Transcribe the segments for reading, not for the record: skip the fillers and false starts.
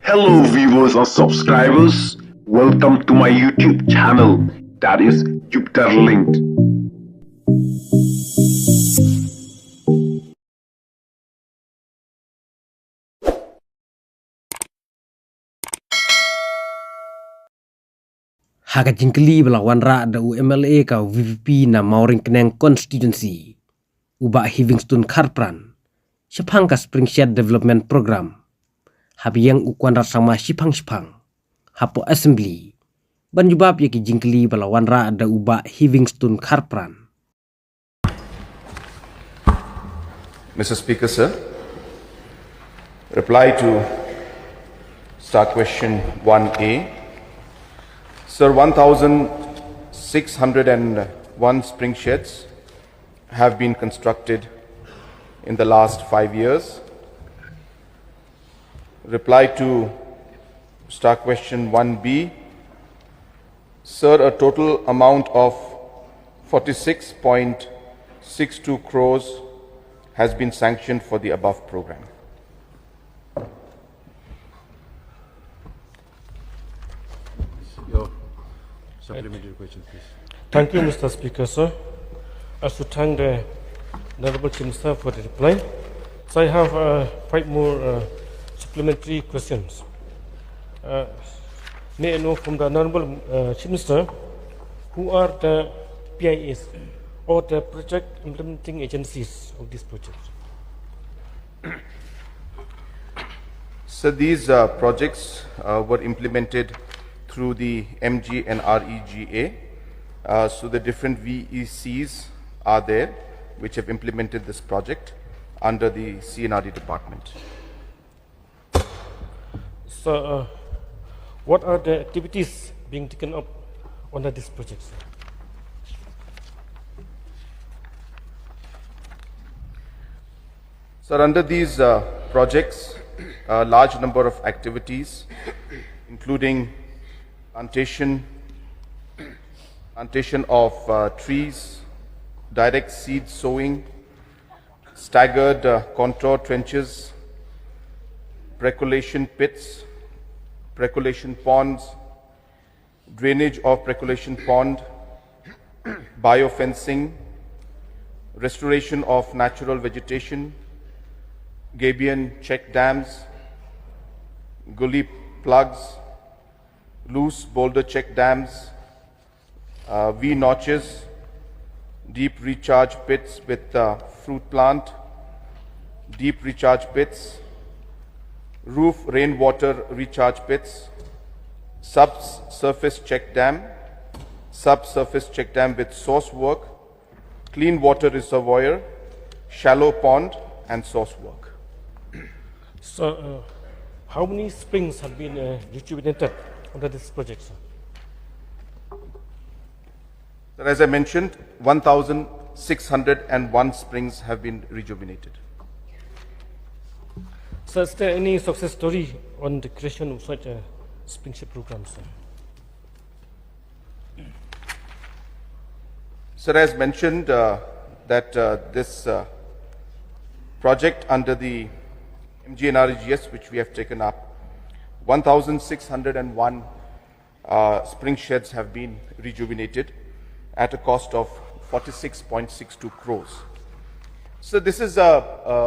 Hello viewers and subscribers, welcome to my YouTube channel, that is Jupiter Linked. Haka jingkylli belawan ra da MLA ka VPP na Mawryngkneng constituency uba Hivingston Kharpran shiphang ka Springshed development program Ïeng Conrad Sangma shiphang hapo assembly ban jubab yaki jingkylli belawan ra da uba Hivingston Kharpran. Mr. Speaker, sir, reply to Star Question 1A. Sir, 1,601 spring sheds have been constructed in the last 5 years. Reply to Star Question 1B. Sir, a total amount of 46.62 crores has been sanctioned for the above program. Supplementary question, please. Thank you, Mr. Speaker, sir. I should thank the Honorable Chief Minister for the reply. So I have 5 more supplementary questions. May I know from the Honorable Chief Minister, who are the PIAs or the project implementing agencies of this project? So these projects were implemented through the MG and REGA. So the different VECs are there which have implemented this project under the CNRD department. So what are the activities being taken up under this project, sir? So under these projects, a large number of activities, including plantation of trees, direct seed sowing, staggered contour trenches, percolation pits, percolation ponds, drainage of percolation pond, biofencing, restoration of natural vegetation, gabion check dams, gully plugs, loose boulder check dams, V-notches, deep recharge pits with fruit plant, deep recharge pits, roof rainwater recharge pits, subsurface check dam with source work, clean water reservoir, shallow pond and source work. So how many springs have been rejuvenated under this project, sir? So as I mentioned, 1,601 springs have been rejuvenated. So is there any success story on the creation of such a Springshed program, sir? Sir, as mentioned, that this project under the MGNREGS, which we have taken up, 1,601 spring sheds have been rejuvenated at a cost of 46.62 crores. So this is an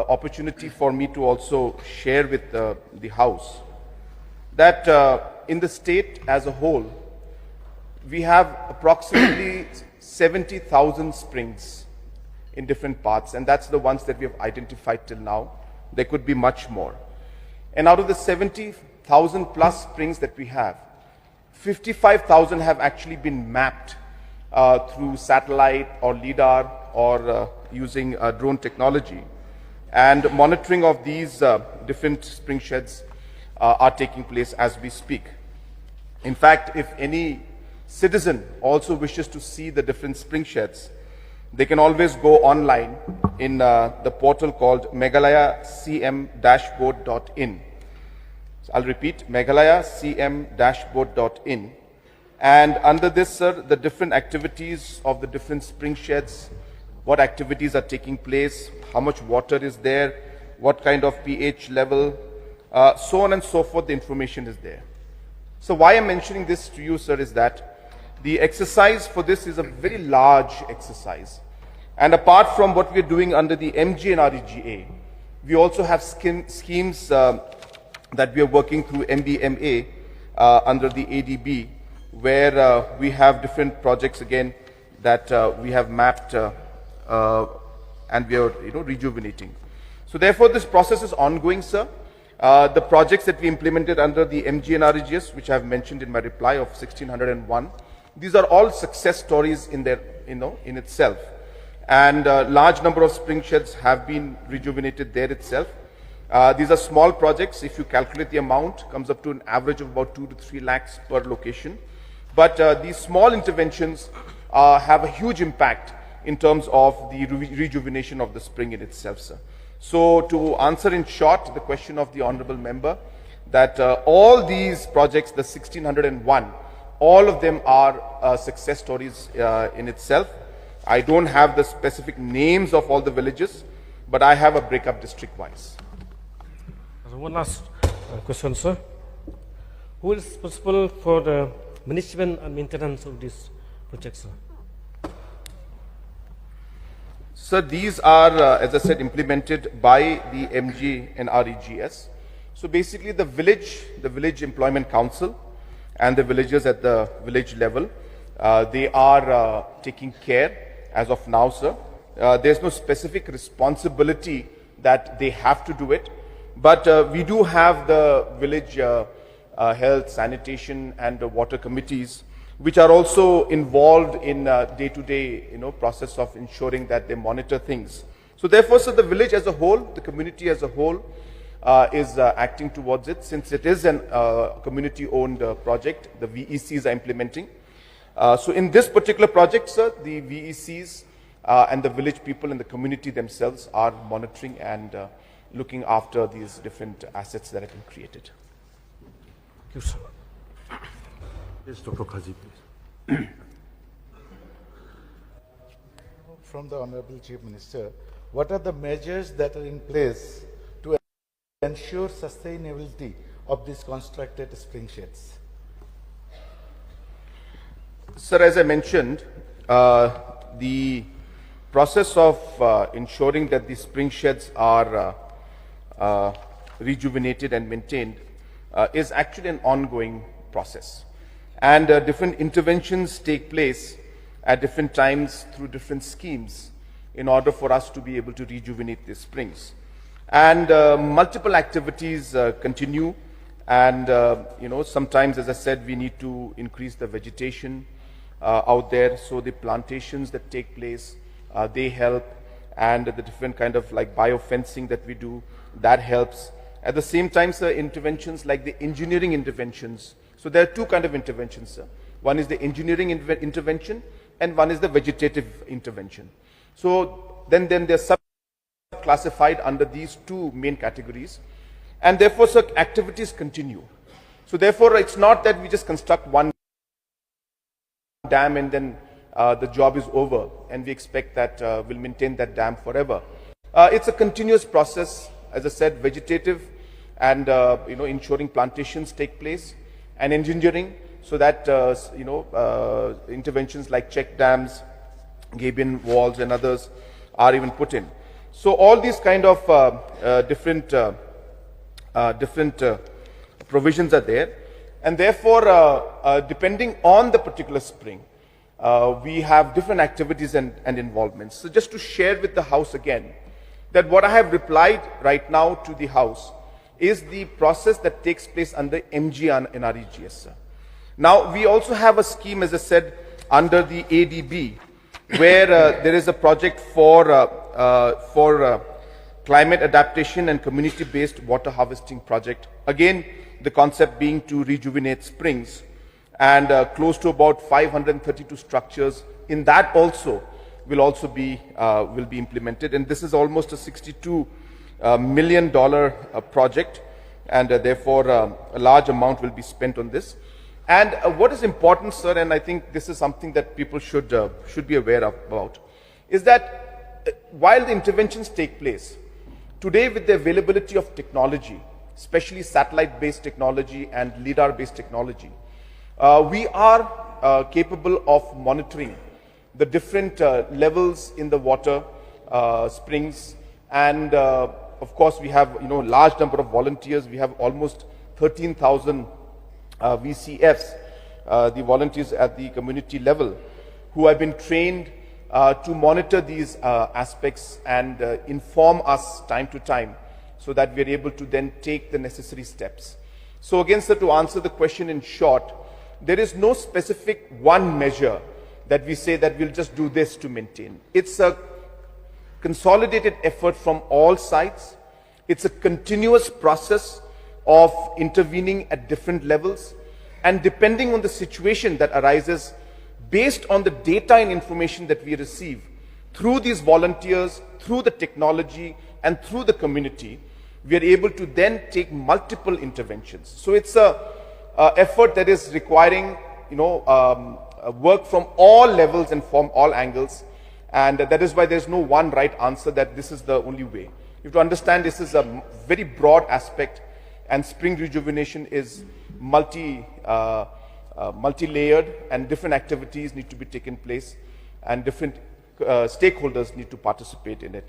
opportunity for me to also share with the House that in the state as a whole, we have approximately 70,000 springs in different parts, and that's the ones that we have identified till now. There could be much more. And out of the 70,000 plus springs that we have, 55,000 have actually been mapped through satellite or LIDAR or using drone technology. And monitoring of these different spring sheds are taking place as we speak. In fact, if any citizen also wishes to see the different spring sheds, they can always go online in the portal called meghalayacm-dashboard.in. So I'll repeat, meghalayacm-dashboard.in. And under this, sir, the different activities of the different spring sheds, what activities are taking place, how much water is there, what kind of pH level, so on and so forth, the information is there. So why I'm mentioning this to you, sir, is that the exercise for this is a very large exercise. And apart from what we're doing under the MGNREGA, we also have schemes that we are working through MBMA under the ADB, where we have different projects again that we have mapped and we are rejuvenating. So therefore this process is ongoing, sir. The projects that we implemented under the MGNREGS, which I have mentioned in my reply of 1601, these are all success stories in their, in itself. And a large number of spring sheds have been rejuvenated there itself. These are small projects. If you calculate the amount, comes up to an average of about 2 to 3 lakhs per location. But these small interventions have a huge impact in terms of the rejuvenation of the spring in itself, sir. So to answer in short the question of the honorable member, that all these projects, the 1601, all of them are success stories in itself. I don't have the specific names of all the villages, but I have a breakup district-wise. One last question, sir. Who is responsible for the management and maintenance of this project, sir? Sir, these are, as I said, implemented by the MGNREGS. So basically the village employment council and the villagers at the village level, they are taking care as of now, sir. There's no specific responsibility that they have to do it, but we do have the village health, sanitation and water committees, which are also involved in day-to-day process of ensuring that they monitor things. So therefore, sir, the village as a whole, the community as a whole is acting towards it, since it is a community-owned project. The VECs are implementing. So in this particular project, sir, the VECs and the village people and the community themselves are monitoring and looking after these different assets that have been created. Thank you, sir. Yes, Dr. Khasi, please. From the Honorable Chief Minister, what are the measures that are in place to ensure sustainability of these constructed spring sheds? Sir, as I mentioned, the process of ensuring that the spring sheds are rejuvenated and maintained is actually an ongoing process. And different interventions take place at different times through different schemes in order for us to be able to rejuvenate the springs. And multiple activities continue. And, sometimes, as I said, we need to increase the vegetation out there. So the plantations that take place, they help. And the different kind of like biofencing that we do, that helps. At the same time, sir, interventions like the engineering interventions. So there are two kinds of interventions, sir. One is the engineering intervention and one is the vegetative intervention. So then they're sub-classified under these two main categories. And therefore, sir, activities continue. So therefore, it's not that we just construct one dam and then the job is over and we expect that we'll maintain that dam forever. It's a continuous process, as I said, vegetative and ensuring plantations take place, and engineering, so that interventions like check dams, gabion walls and others are even put in. So all these kind of different provisions are there, and therefore depending on the particular spring, we have different activities and involvements. So just to share with the House again, that what I have replied right now to the House is the process that takes place under MGNREGS, sir. Now, we also have a scheme, as I said, under the ADB, where there is a project for climate adaptation and community-based water harvesting project. Again, the concept being to rejuvenate springs, and close to about 532 structures in that also will be implemented, and this is almost a $62 million project, and therefore a large amount will be spent on this. And what is important, sir, and I think this is something that people should be aware of about, is that while the interventions take place today, with the availability of technology, especially satellite-based technology and LIDAR-based technology. We are capable of monitoring the different levels in the water springs, and of course we have large number of volunteers. We have almost 13,000 VCFs, the volunteers at the community level, who have been trained to monitor these aspects and inform us time to time, so that we are able to then take the necessary steps. So again, sir, to answer the question in short, there is no specific one measure that we say that we'll just do this to maintain. It's a consolidated effort from all sides. It's a continuous process of intervening at different levels, and depending on the situation that arises, based on the data and information that we receive through these volunteers, through the technology, and through the community, we are able to then take multiple interventions. So it's a effort that is requiring work from all levels and from all angles, and that is why there's no one right answer that this is the only way. You have to understand this is a very broad aspect, and spring rejuvenation is multi-layered, and different activities need to be taken place, and different stakeholders need to participate in it.